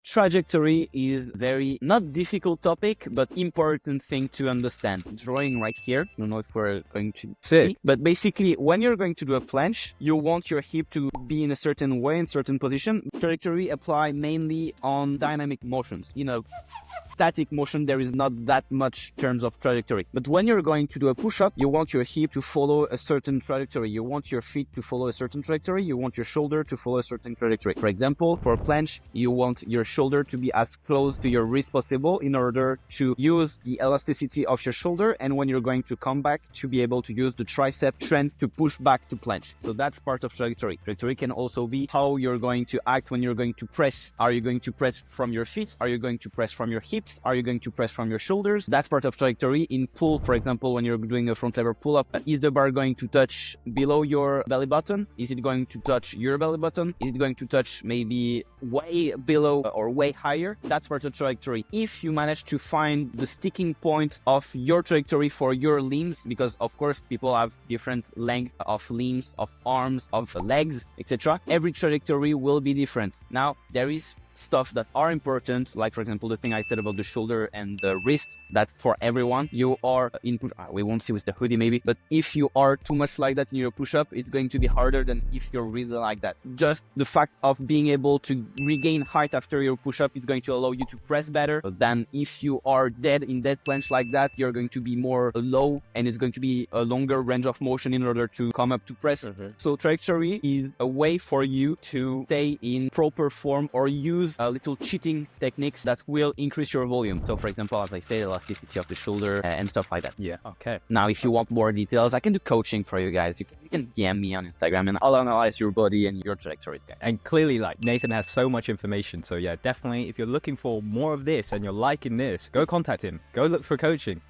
Trajectory is very not difficult topic, but important thing to understand. Drawing right here. I don't know if we're going to see, but basically when you're going to do a planche, you want your hip to be in a certain way, in certain position. Trajectory apply mainly on dynamic motions. Static motion, there is not that much terms of trajectory. But when you're going to do a push-up, you want your hip to follow a certain trajectory. You want your feet to follow a certain trajectory. You want your shoulder to follow a certain trajectory. For example, for planche, you want your shoulder to be as close to your wrist possible in order to use the elasticity of your shoulder. And when you're going to come back, to be able to use the tricep strength to push back to planche. So that's part of trajectory. Trajectory can also be how you're going to act when you're going to press. Are you going to press from your feet? Are you going to press from your hips? Are you going to press from your shoulders? That's part of trajectory. In pull, for example, when you're doing a front lever pull-up, is the bar going to touch below your belly button? Is it going to touch your belly button? Is it going to touch maybe way below or way higher? That's part of trajectory. If you manage to find the sticking point of your trajectory for your limbs, because of course people have different length of limbs, of arms, of legs, etc. Every trajectory will be different. Now, there is stuff that are important, like for example the thing I said about the shoulder and the wrist. That's for everyone. You are in push, we won't see with the hoodie maybe, but if you are too much like that in your push-up, it's going to be harder than if you're really like that. Just the fact of being able to regain height after your push-up is going to allow you to press better than if you are dead in dead planche like that. You're going to be more low and it's going to be a longer range of motion in order to come up to press. So trajectory is a way for you to stay in proper form or use little cheating techniques that will increase your volume. So for example, as I said, elasticity of the shoulder and stuff like that. Yeah, okay. Now, if you want more details, I can do coaching for you guys. You can DM me on Instagram and I'll analyze your body and your trajectories. And clearly, like, Nathan has so much information. So yeah, definitely, if you're looking for more of this and you're liking this, go contact him. Go look for coaching.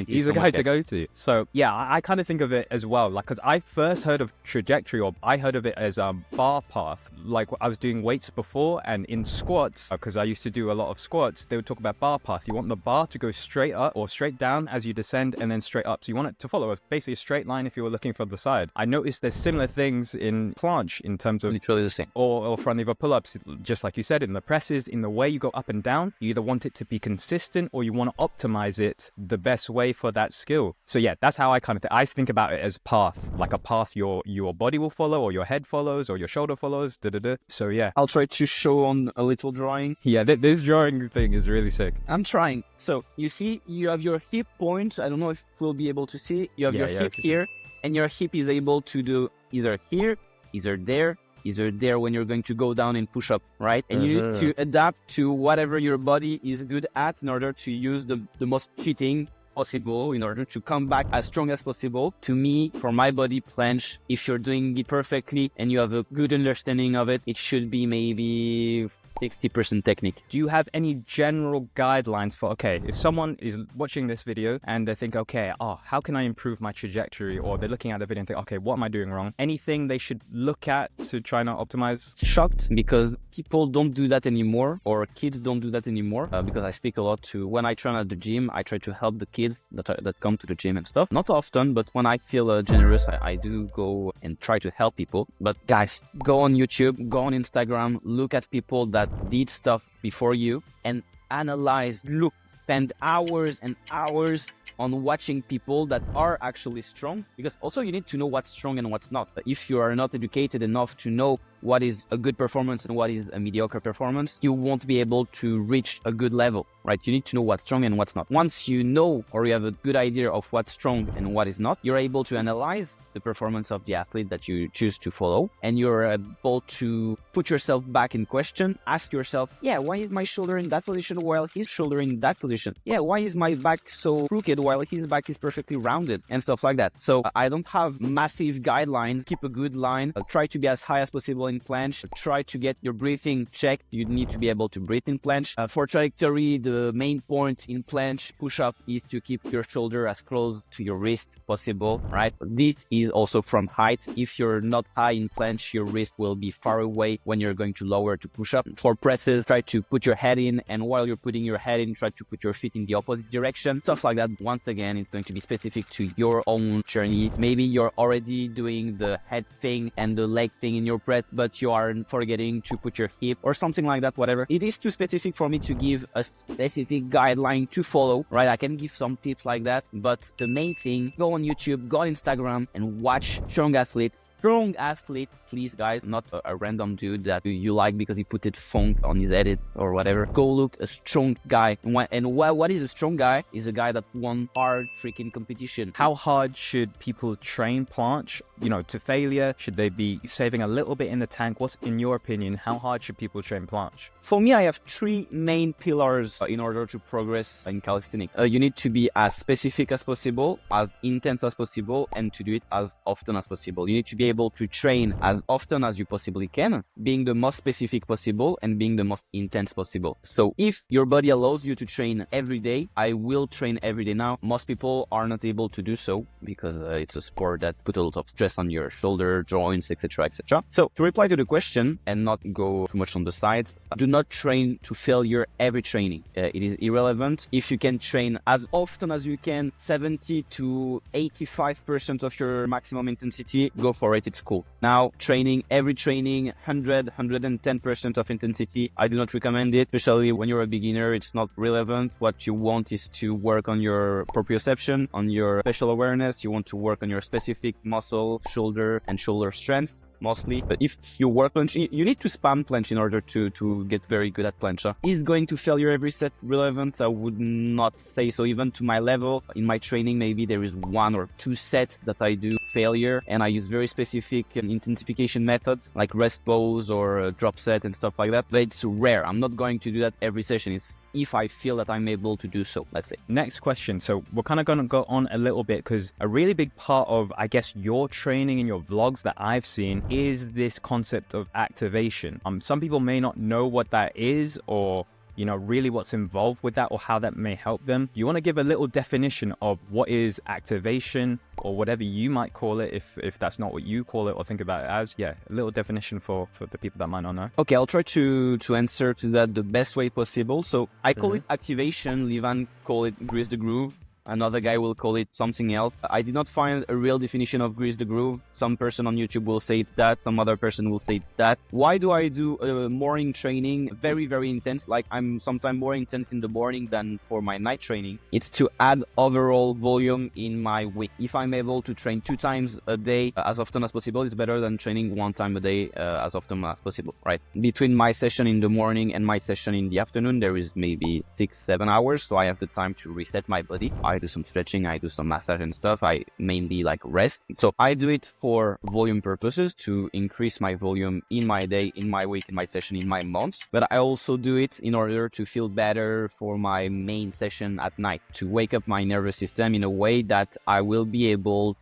He's a guy to go to. So yeah, I kind of think of it as well, like, because I first heard of trajectory, or I heard of it as bar path. Like, I was doing weights before, and in squats, because I used to do a lot of squats, they would talk about bar path. You want the bar to go straight up or straight down as you descend, and then straight up. So you want it to follow basically a straight line if you were looking from the side. I noticed there's similar things in planche in terms of literally the same, or front lever pull-ups, just like you said, in the presses, in the way you go up and down. You either want it to be consistent or you want to optimize it the best way for that skill. So yeah, that's how I kind of I think about it as path, like a path your body will follow, or your head follows, or your shoulder follows. So yeah, I'll try to show on a little drawing. Yeah, this drawing thing is really sick. I'm trying. So you see, you have your hip point. I don't know if we'll be able to see. You have your hip here, and your hip is able to do either here, either there when you're going to go down and push up, right? And you need to adapt to whatever your body is good at in order to use the most cheating possible in order to come back as strong as possible. To me, for my body, planche, if you're doing it perfectly and you have a good understanding of it, it should be maybe 60% technique. Do you have any general guidelines for, okay, if someone is watching this video and they think, okay, how can I improve my trajectory? Or they're looking at the video and think, okay, what am I doing wrong? Anything they should look at to try and optimize? Shocked because people don't do that anymore, or kids don't do that anymore, because I speak a lot to, when I train at the gym, I try to help the kids that come to the gym and stuff. Not often, but when I feel generous, I do go and try to help people. But guys, go on YouTube, go on Instagram, look at people that did stuff before you and analyze, look, spend hours and hours on watching people that are actually strong, because also you need to know what's strong and what's not. If you are not educated enough to know what is a good performance and what is a mediocre performance, you won't be able to reach a good level, right? You need to know what's strong and what's not. Once you know, or you have a good idea of what's strong and what is not, you're able to analyze the performance of the athlete that you choose to follow, and you're able to put yourself back in question, ask yourself, yeah, why is my shoulder in that position while his shoulder in that position? Yeah, why is my back so crooked while his back is perfectly rounded, and stuff like that. So I don't have massive guidelines. Keep a good line, try to be as high as possible in planche, try to get your breathing checked. You need to be able to breathe in planche. For trajectory, the main point in planche push-up is to keep your shoulder as close to your wrist possible, right? This is also from height. If you're not high in planche, your wrist will be far away when you're going to lower to push up. For presses, try to put your head in, and while you're putting your head in, try to put your feet in the opposite direction, stuff like that. Once again, it's going to be specific to your own journey. Maybe you're already doing the head thing and the leg thing in your press, but but you are forgetting to put your hip or something like that, whatever. It is too specific for me to give a specific guideline to follow, right? I can give some tips like that, but the main thing, go on YouTube, go on Instagram and watch strong athletes. Strong athlete, please guys, not a random dude that you like because he put it funk on his edit or whatever. Go look a strong guy. And what is a strong guy? Is a guy that won hard freaking competition. How hard should people train planche? You know, to failure? Should they be saving a little bit in the tank? What's, in your opinion, how hard should people train planche? For me, I have three main pillars in order to progress in calisthenics. You need to be as specific as possible, as intense as possible, and to do it as often as possible. You need to be able to train as often as you possibly can, being the most specific possible and being the most intense possible. So if your body allows you to train every day, I will train every day. Now, most people are not able to do so because it's a sport that puts a lot of stress on your shoulder, joints, etc., etc. So to reply to the question and not go too much on the sides, do not train to failure every training. It is irrelevant. If you can train as often as you can, 70 to 85% of your maximum intensity, go for it. It's cool. Now, training every training, 110% of intensity, I do not recommend it, especially when you're a beginner. It's not relevant. What you want is to work on your proprioception, on your spatial awareness. You want to work on your specific muscle, shoulder, and shoulder strength. Mostly, but if you work planche, you need to spam planche in order to get very good at planche. Is going to failure every set relevant? I would not say so. Even to my level, in my training, maybe there is 1 or 2 sets that I do failure, and I use very specific intensification methods like rest pose or drop set and stuff like that. But it's rare. I'm not going to do that every session. It's if I feel that I'm able to do so, let's say. Next question. So we're kind of going to go on a little bit because a really big part of, I guess, your training and your vlogs that I've seen is this concept of activation. Some people may not know what that is or, you know, really what's involved with that or how that may help them. You want to give a little definition of what is activation or whatever you might call it, if that's not what you call it or think about it as. Yeah, a little definition for the people that might not know. Okay, I'll try to answer to that the best way possible. So I call it activation. Livan call it grease the groove. Another guy will call it something else. I did not find a real definition of grease the groove. Some person on YouTube will say it's that. Some other person will say it's that. Why do I do a morning training very, very intense? Like I'm sometimes more intense in the morning than for my night training. It's to add overall volume in my week. If I'm able to train 2 times a day as often as possible, it's better than training 1 time a day as often as possible, right? Between my session in the morning and my session in the afternoon, there is maybe 6-7 hours. So I have the time to reset my body. I do some stretching, I do some massage and stuff. I mainly like rest. So I do it for volume purposes to increase my volume in my day, in my week, in my session, in my months. But I also do it in order to feel better for my main session at night, to wake up my nervous system in a way that I will be able,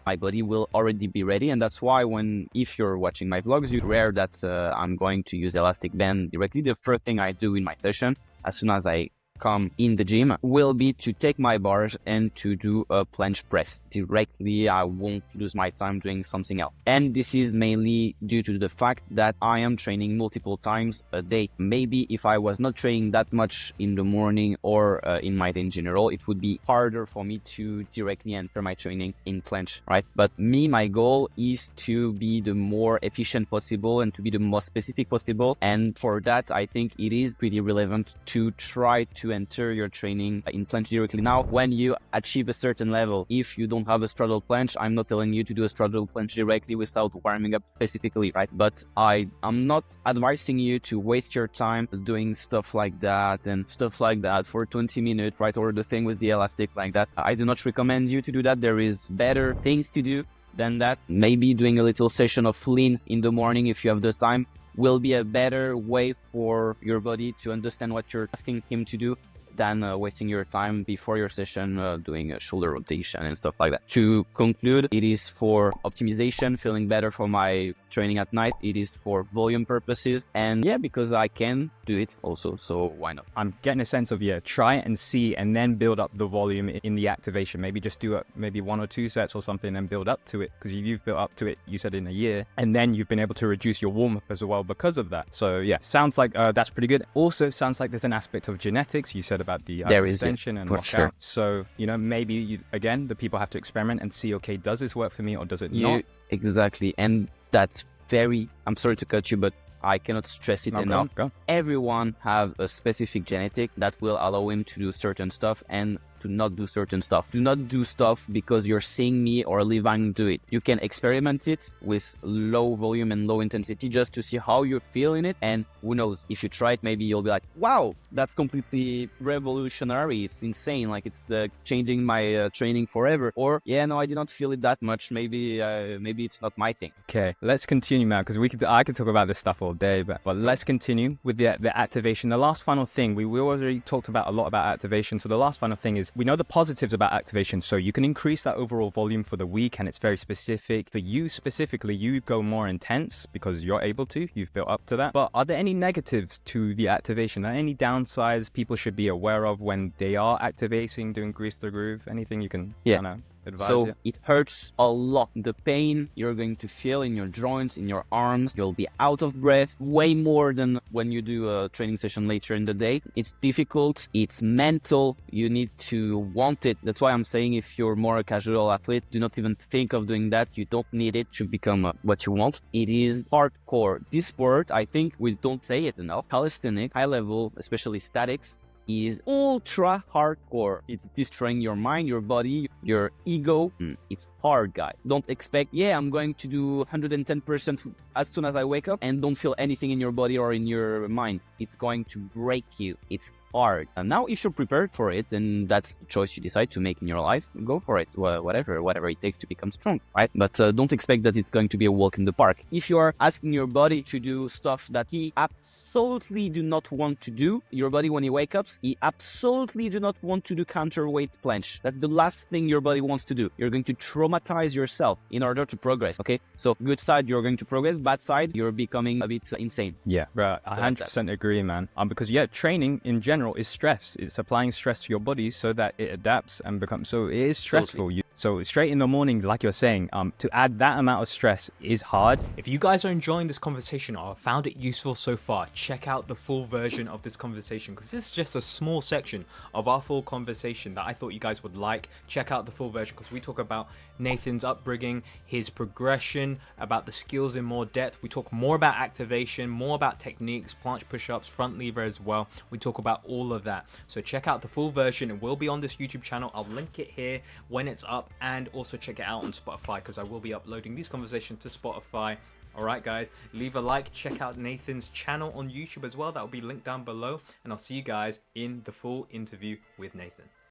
my body will already be ready. And that's why if you're watching my vlogs, you rare that I'm going to use elastic band directly. The first thing I do in my session, as soon as I come in the gym, will be to take my bars and to do a planche press directly. I won't lose my time doing something else. And this is mainly due to the fact that I am training multiple times a day. Maybe if I was not training that much in the morning or in my day in general, it would be harder for me to directly enter my training in planche, right? But my goal is to be the more efficient possible and to be the most specific possible. And for that, I think it is pretty relevant to try to enter your training in planche directly. Now, when you achieve a certain level, if you don't have a straddle planche, I'm not telling you to do a straddle planche directly without warming up specifically, right? But I'm not advising you to waste your time doing stuff like that and stuff like that for 20 minutes, right? Or the thing with the elastic like that. I do not recommend you to do that. There is better things to do than that. Maybe doing a little session of lean in the morning if you have the time will be a better way for your body to understand what you're asking him to do than wasting your time before your session doing a shoulder rotation and stuff like that. To conclude, it is for optimization, feeling better for my training at night. It is for volume purposes, and yeah, because I can do it also, so why not? I'm getting a sense of, try it and see, and then build up the volume in the activation. Maybe just do maybe 1 or 2 sets or something and build up to it, because you've built up to it, you said, in a year, and then you've been able to reduce your warm-up as well because of that. So yeah, sounds like that's pretty good. Also sounds like there's an aspect of genetics. You said about the extension and workout. Sure. So, maybe again, the people have to experiment and see, okay, does this work for me or does it not? Exactly. And that's very, I'm sorry to cut you, but I cannot stress it enough. Go. Everyone have a specific genetic that will allow him to do certain stuff and to not do certain stuff. Do not do stuff because you're seeing me or Levan do it. You can experiment it with low volume and low intensity just to see how you feel in it. And who knows, if you try it, maybe you'll be like, wow, that's completely revolutionary. It's insane. Like it's changing my training forever. Or yeah, no, I did not feel it that much. Maybe it's not my thing. Okay, let's continue now because I could talk about this stuff all day, but let's continue with the activation. The last final thing, we already talked about a lot about activation. So the last final thing is we know the positives about activation. So you can increase that overall volume for the week and it's very specific. For you specifically, you go more intense because you're able to, you've built up to that. But are there any negatives to the activation? Are there any downsides people should be aware of when they are activating, doing grease the groove? Anything you can advise? So it hurts a lot. The pain you're going to feel in your joints, in your arms, you'll be out of breath way more than when you do a training session later in the day. It's difficult. It's mental. You need to want it. That's why I'm saying if you're more a casual athlete, do not even think of doing that. You don't need it to become what you want. It is hardcore. This sport, I think we don't say it enough. Calisthenics, high level, especially statics, is ultra hardcore. It's destroying your mind, your body, your ego. It's hard, guys. Don't expect, yeah, I'm going to do 110% as soon as I wake up and don't feel anything in your body or in your mind. It's going to break you. It's hard. And now if you're prepared for it and that's the choice you decide to make in your life, go for it. Whatever it takes to become strong, right? But don't expect that it's going to be a walk in the park. If you are asking your body to do stuff that he absolutely do not want to do, your body when he wakes up, he absolutely do not want to do counterweight planche. That's the last thing your body wants to do. You're going to traumatize yourself in order to progress, okay? So good side, you're going to progress. Bad side, you're becoming a bit insane. Yeah, bro, I 100% agree, man. Because training in general is stress. It's applying stress to your body so that it adapts and becomes, so it is stressful. So straight in the morning, like you're saying, to add that amount of stress is hard. If you guys are enjoying this conversation or found it useful so far, check out the full version of this conversation because this is just a small section of our full conversation that I thought you guys would like. Check out the full version because we talk about Nathan's upbringing, his progression, about the skills in more depth. We talk more about activation, more about techniques, planche push-ups, front lever as well. We talk about all of that. So check out the full version. It will be on this YouTube channel. I'll link it here when it's up, and also check it out on Spotify because I will be uploading these conversations to Spotify. Alright guys, leave a like, check out Nathan's channel on YouTube as well. That will be linked down below, and I'll see you guys in the full interview with Nathan.